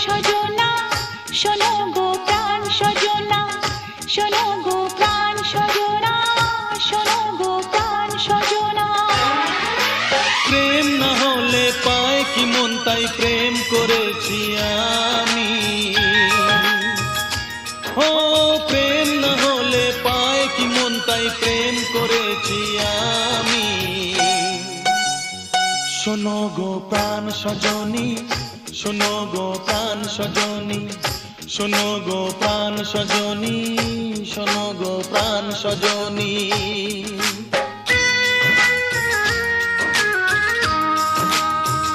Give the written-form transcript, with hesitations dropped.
সজনা শোনো গো প্রাণ সজনা শোনো গো প্রাণ সজনা শোনো গো প্রাণ সজনা। প্রেম না হলে পায় কি মন তাই প্রেম করেছি আমি। ও প্রেম না হলে পায় কি মন তাই প্রেম করেছি আমি। শোনো গো প্রাণ সজনী শোনো গো প্রাণ সজনী শোনো গো প্রাণ সজনী শোনো গো প্রাণ সজনী।